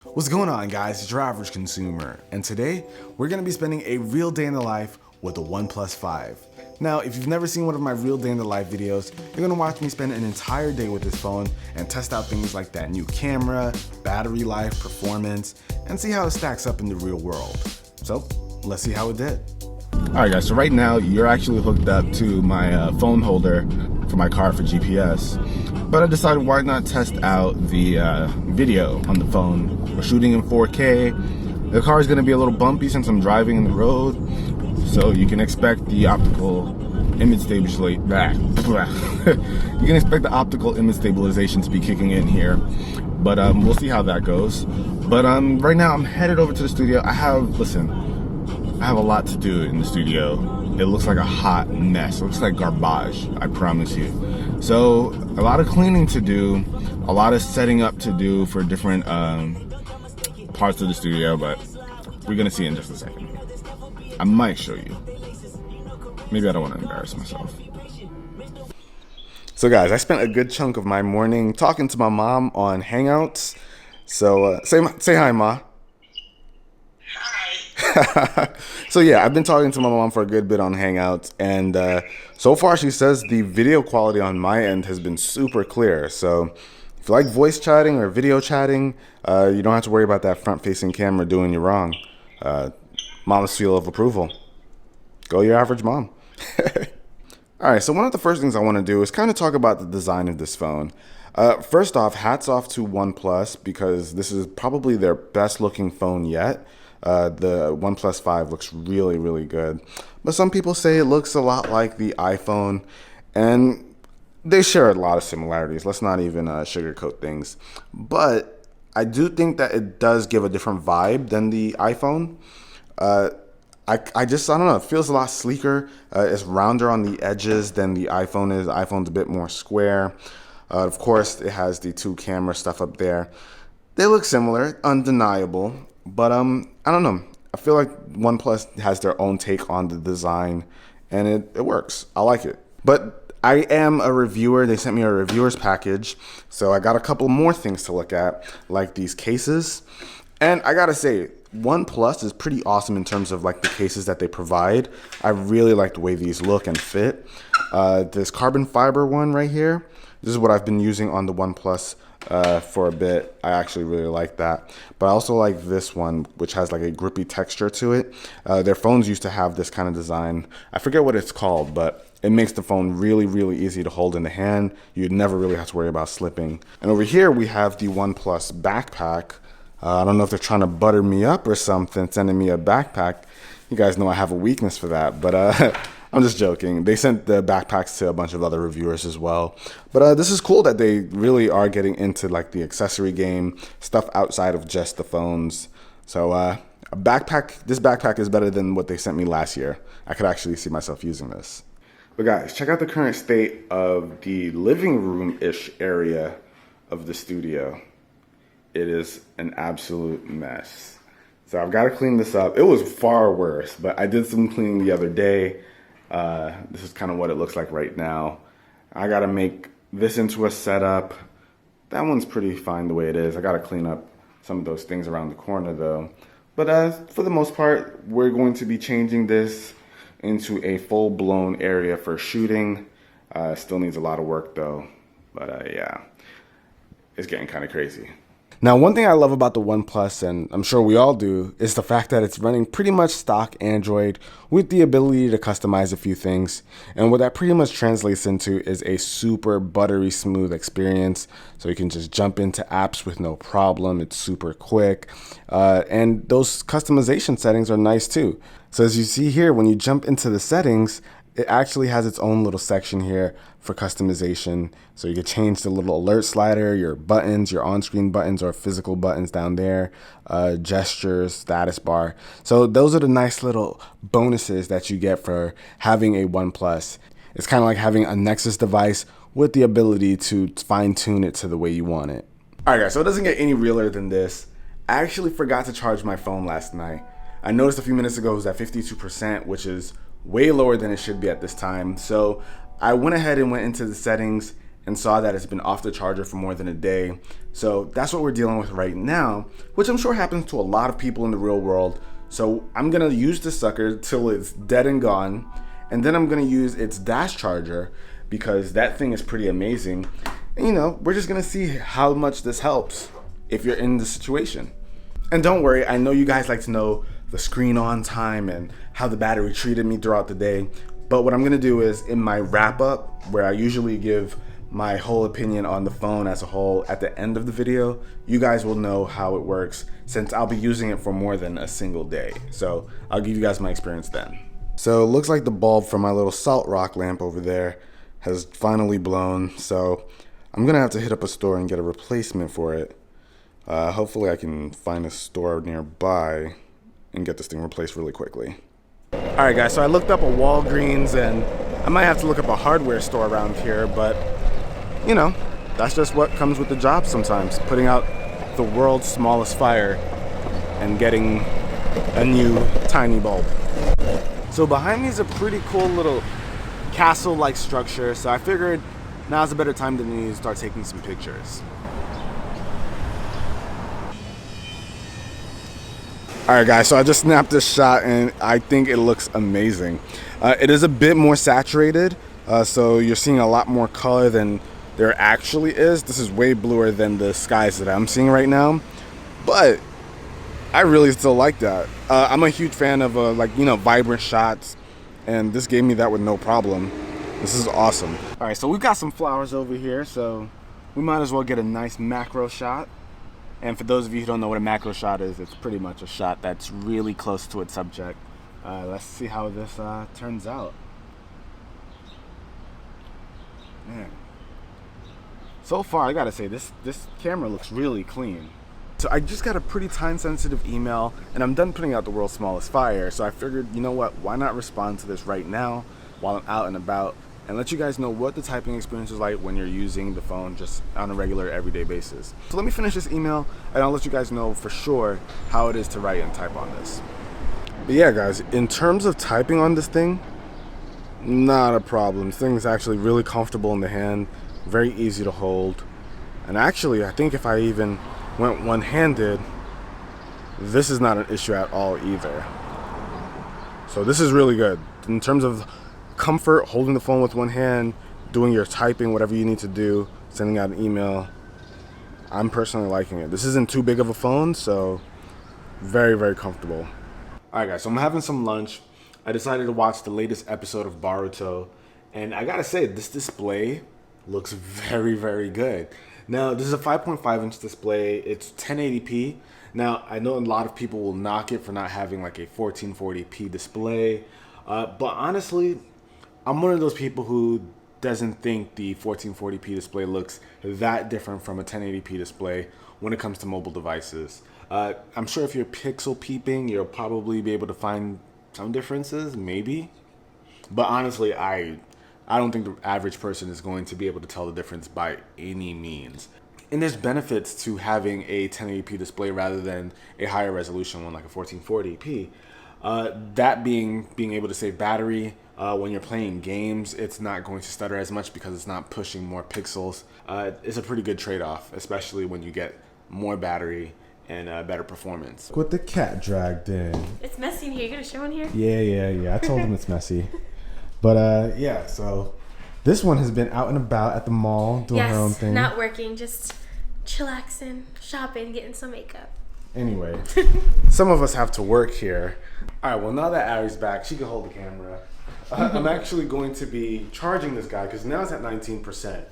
What's going on, guys? It's your average consumer, and today we're going to be spending a real day in the life with the OnePlus 5. Now, if you've never seen one of my real day in the life videos, you're going to watch me spend an entire day with this phone and test out things like that new camera, battery life, performance, and see how it stacks up in the real world. So, let's see how it did. Alright guys, so right now you're actually hooked up to my phone holder for my car for GPS. But I decided why not test out the video on the phone. We're shooting in 4K. The car is going to be a little bumpy since I'm driving in the road. So you can expect the optical image stabilization. You can expect the optical image stabilization to be kicking in here. But we'll see how that goes. But right now I'm headed over to the studio. I have a lot to do in the studio. It looks like a hot mess. It looks like garbage, I promise you. So a lot of cleaning to do, a lot of setting up to do for different parts of the studio, but we're gonna see in just a second. I might show you. Maybe I don't want to embarrass myself. So guys, I spent a good chunk of my morning talking to my mom on Hangouts. So say hi, Ma. So yeah, I've been talking to my mom for a good bit on Hangouts, and so far she says the video quality on my end has been super clear. So if you like voice chatting or video chatting, you don't have to worry about that front-facing camera doing you wrong. Mom's seal of approval. Go your average mom. Alright, so one of the first things I want to do is kind of talk about the design of this phone. First off, hats off to OnePlus, because this is probably their best looking phone yet. The OnePlus 5 looks really, really good. But some people say it looks a lot like the iPhone, and they share a lot of similarities. Let's not even sugarcoat things. But I do think that it does give a different vibe than the iPhone. I don't know, it feels a lot sleeker. It's rounder on the edges than the iPhone is. The iPhone's a bit more square. Of course, it has the two camera stuff up there. They look similar, undeniable. But I don't know. I feel like OnePlus has their own take on the design, and it works. I like it. But I am a reviewer. They sent me a reviewer's package, so I got a couple more things to look at, like these cases. And I gotta say, OnePlus is pretty awesome in terms of like the cases that they provide. I really like the way these look and fit. This carbon fiber one right here, this is what I've been using on the OnePlus for a bit. I actually really like that. But I also like this one, which has like a grippy texture to it. Their phones used to have this kind of design. I forget what it's called, but it makes the phone really, really easy to hold in the hand. You'd never really have to worry about slipping. And over here we have the OnePlus backpack. I don't know if they're trying to butter me up or something, sending me a backpack. You guys know I have a weakness for that, but I'm just joking. They sent the backpacks to a bunch of other reviewers as well. But this is cool that they really are getting into like the accessory game, stuff outside of just the phones. So this backpack is better than what they sent me last year. I could actually see myself using this. But guys, check out the current state of the living room-ish area of the studio. It is an absolute mess. So I've got to clean this up. It was far worse, but I did some cleaning the other day. This is kind of what it looks like right now. I got to make this into a setup. That one's pretty fine the way it is. I got to clean up some of those things around the corner though. But for the most part, we're going to be changing this into a full-blown area for shooting. Still needs a lot of work though. But yeah, it's getting kind of crazy. Now, one thing I love about the OnePlus, and I'm sure we all do, is the fact that it's running pretty much stock Android with the ability to customize a few things. And what that pretty much translates into is a super buttery smooth experience. So you can just jump into apps with no problem. It's super quick. And those customization settings are nice too. So as you see here, when you jump into the settings, it actually has its own little section here for customization. So you can change the little alert slider, your buttons, your on-screen buttons or physical buttons down there, gestures, status bar. So those are the nice little bonuses that you get for having a OnePlus. It's kind of like having a Nexus device with the ability to fine-tune it to the way you want it. All right guys, so it doesn't get any realer than this. I actually forgot to charge my phone last night. I noticed a few minutes ago it was at 52%, which is way lower than it should be at this time. So I went ahead and went into the settings and saw that it's been off the charger for more than a day. So that's what we're dealing with right now, which I'm sure happens to a lot of people in the real world. So I'm gonna use this sucker till it's dead and gone, and then I'm gonna use its dash charger because that thing is pretty amazing. And, you know, we're just gonna see how much this helps if you're in this situation. And don't worry, I know you guys like to know the screen on time and how the battery treated me throughout the day. But what I'm gonna do is in my wrap up, where I usually give my whole opinion on the phone as a whole at the end of the video, you guys will know how it works since I'll be using it for more than a single day. So I'll give you guys my experience then. So it looks like the bulb from my little salt rock lamp over there has finally blown. So I'm gonna have to hit up a store and get a replacement for it. Hopefully I can find a store nearby and get this thing replaced really quickly. Alright guys, so I looked up a Walgreens and I might have to look up a hardware store around here, but you know, that's just what comes with the job sometimes, putting out the world's smallest fire and getting a new tiny bulb. So behind me is a pretty cool little castle-like structure, so I figured now's a better time than any to start taking some pictures. Alright guys, so I just snapped this shot and I think it looks amazing. It is a bit more saturated, so you're seeing a lot more color than there actually is. This is way bluer than the skies that I'm seeing right now, but I really still like that. I'm a huge fan of vibrant shots, and this gave me that with no problem. This is awesome. Alright, so we've got some flowers over here, so we might as well get a nice macro shot. And for those of you who don't know what a macro shot is, it's pretty much a shot that's really close to its subject. Let's see how this turns out. Man. So far, I gotta say, this camera looks really clean. So I just got a pretty time-sensitive email, and I'm done putting out the world's smallest fire, so I figured, you know what, why not respond to this right now while I'm out and about, and let you guys know what the typing experience is like when you're using the phone just on a regular everyday basis. So let me finish this email and I'll let you guys know for sure how it is to write and type on this. But yeah guys, in terms of typing on this thing, not a problem. This thing is actually really comfortable in the hand, very easy to hold. And actually, I think if I even went one-handed, this is not an issue at all either. So this is really good. In terms of comfort, holding the phone with one hand, doing your typing, whatever you need to do, sending out an email, I'm personally liking it. This isn't too big of a phone, so very, very comfortable. Alright guys, so I'm having some lunch. I decided to watch the latest episode of Boruto, and I gotta say, this display looks very, very good. Now, this is a 5.5 inch display. It's 1080p. Now, I know a lot of people will knock it for not having like a 1440p display, but honestly, I'm one of those people who doesn't think the 1440p display looks that different from a 1080p display when it comes to mobile devices. I'm sure if you're pixel peeping, you'll probably be able to find some differences, maybe. But honestly, I don't think the average person is going to be able to tell the difference by any means. And there's benefits to having a 1080p display rather than a higher resolution one like a 1440p. That being able to save battery. When you're playing games, it's not going to stutter as much because it's not pushing more pixels. It's a pretty good trade-off, especially when you get more battery and better performance. With the cat dragged in. It's messy in here. You got a show in here? Yeah. I told him it's messy. But yeah, so this one has been out and about at the mall doing her own thing. Not working, just chillaxing, shopping, getting some makeup. Anyway, some of us have to work here. All right, well, now that Ari's back, she can hold the camera. I'm actually going to be charging this guy because now it's at 19%.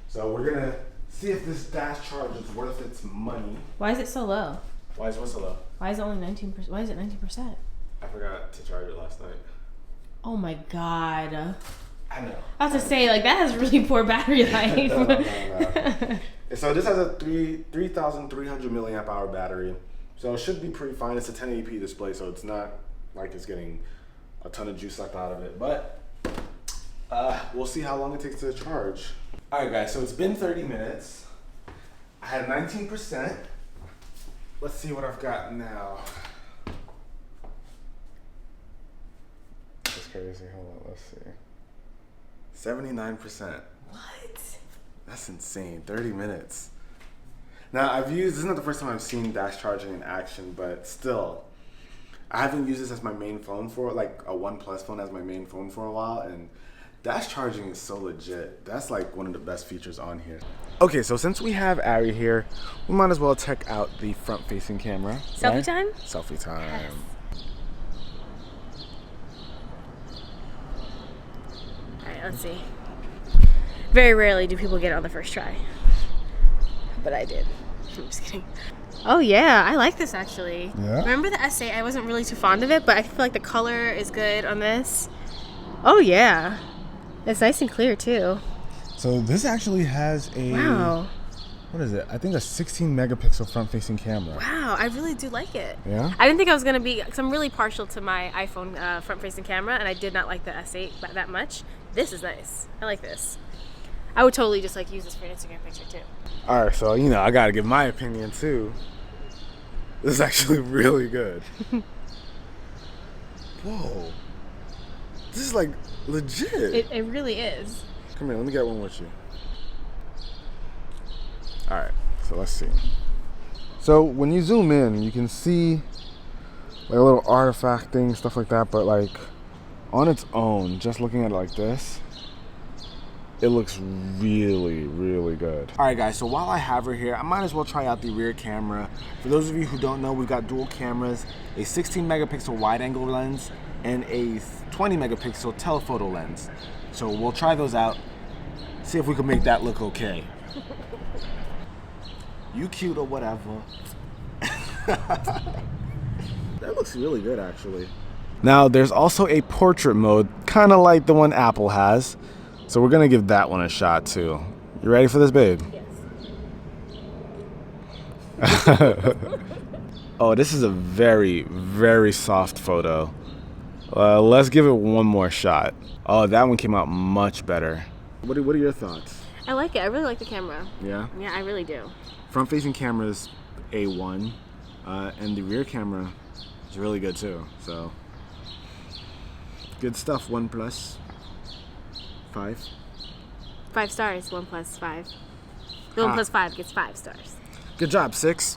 So we're going to see if this dash charge is worth its money. Why is it so low? Why is what so low? Why is it only 19%? Why is it 19%? I forgot to charge it last night. Oh my god. I know. I was to say, like, that has really poor battery life. No. So this has a 3,300 milliamp hour battery. So it should be pretty fine. It's a 1080p display, so it's not like it's getting a ton of juice sucked out of it. But we'll see how long it takes to charge. All right, guys, so it's been 30 minutes. I had 19%. Let's see what I've got now. That's crazy. Hold on, let's see. 79%. What? That's insane. 30 minutes. Now, this is not the first time I've seen dash charging in action, but still, I haven't used this as my main phone for, like a OnePlus phone as my main phone for a while, and dash charging is so legit. That's like one of the best features on here. Okay, so since we have Ari here, we might as well check out the front-facing camera. Selfie time? Selfie time. Yes. Alright, let's see. Very rarely do people get it on the first try. But I did. I'm just kidding. Oh yeah, I like this actually. Yeah? Remember the S8? I wasn't really too fond of it, but I feel like the color is good on this. Oh yeah. It's nice and clear too. So this actually has a... Wow. What is it? I think a 16 megapixel front-facing camera. Wow, I really do like it. Yeah? I didn't think I was going to be, because I'm really partial to my iPhone front-facing camera, and I did not like the S8 that much. This is nice. I like this. I would totally just like use this for an Instagram picture too. All right, so I gotta give my opinion too. This is actually really good. Whoa, this is like legit. It really is. Come here, let me get one with you. All right, so let's see. So when you zoom in, you can see like a little artifact thing, stuff like that. But like on its own, just looking at it like this, it looks really, really good. All right, guys, so while I have her here, I might as well try out the rear camera. For those of you who don't know, we've got dual cameras, a 16 megapixel wide angle lens and a 20 megapixel telephoto lens. So we'll try those out, see if we can make that look okay. You cute or whatever. That looks really good, actually. Now, there's also a portrait mode, kind of like the one Apple has. So we're gonna give that one a shot too. You ready for this, babe? Yes. Oh, this is a very, very soft photo. Let's give it one more shot. Oh, that one came out much better. What are your thoughts? I like it. I really like the camera. Yeah? Yeah, I really do. Front-facing camera is A1, and the rear camera is really good too. So, good stuff, OnePlus 5. 5 stars, OnePlus 5. The OnePlus 5 gets 5 stars. Good job, 6.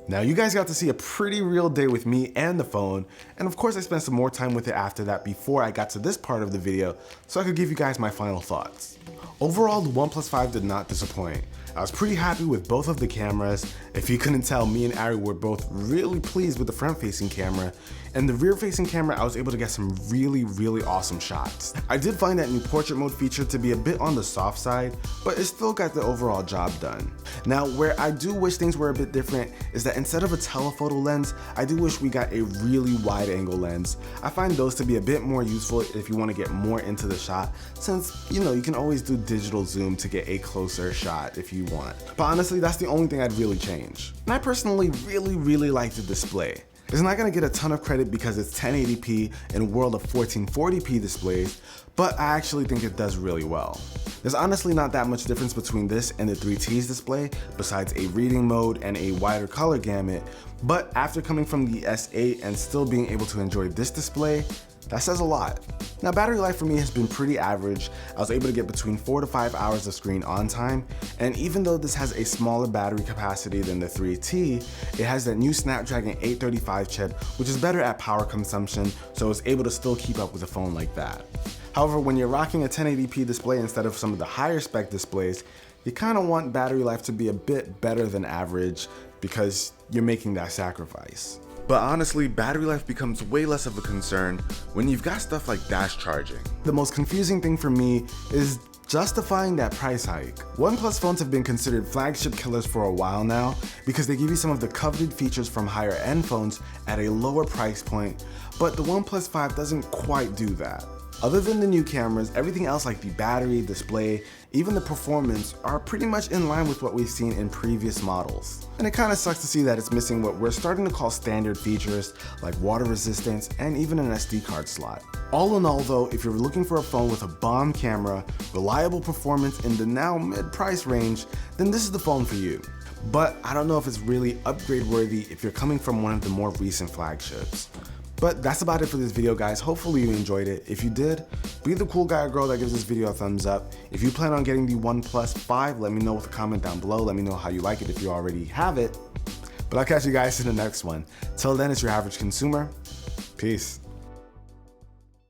Now, you guys got to see a pretty real day with me and the phone, and of course I spent some more time with it after that before I got to this part of the video so I could give you guys my final thoughts. Overall, the OnePlus 5 did not disappoint. I was pretty happy with both of the cameras. If you couldn't tell, me and Ari were both really pleased with the front-facing camera, and the rear-facing camera I was able to get some really, really awesome shots. I did find that new portrait mode feature to be a bit on the soft side, but it still got the overall job done. Now, where I do wish things were a bit different is that instead of a telephoto lens, I do wish we got a really wide-angle lens. I find those to be a bit more useful if you want to get more into the shot, since, you can always do digital zoom to get a closer shot if you want. But honestly, that's the only thing I'd really change. And I personally really like the display. It's not gonna get a ton of credit because it's 1080p in a world of 1440p displays, but I actually think it does really well. There's honestly not that much difference between this and the 3T's display, besides a reading mode and a wider color gamut, but after coming from the S8 and still being able to enjoy this display, that says a lot. Now, battery life for me has been pretty average. I was able to get between 4 to 5 hours of screen on time, and even though this has a smaller battery capacity than the 3T, it has that new Snapdragon 835 chip, which is better at power consumption, so it's able to still keep up with a phone like that. However, when you're rocking a 1080p display instead of some of the higher spec displays, you kind of want battery life to be a bit better than average because you're making that sacrifice. But honestly, battery life becomes way less of a concern when you've got stuff like dash charging. The most confusing thing for me is justifying that price hike. OnePlus phones have been considered flagship killers for a while now because they give you some of the coveted features from higher end phones at a lower price point, but the OnePlus 5 doesn't quite do that. Other than the new cameras, everything else like the battery, display, even the performance are pretty much in line with what we've seen in previous models. And it kind of sucks to see that it's missing what we're starting to call standard features like water resistance and even an SD card slot. All in all though, if you're looking for a phone with a bomb camera, reliable performance in the now mid-price range, then this is the phone for you. But I don't know if it's really upgrade worthy if you're coming from one of the more recent flagships. But that's about it for this video, guys. Hopefully you enjoyed it. If you did, be the cool guy or girl that gives this video a thumbs up. If you plan on getting the OnePlus 5, let me know with a comment down below. Let me know how you like it if you already have it. But I'll catch you guys in the next one. Till then, it's your average consumer. Peace.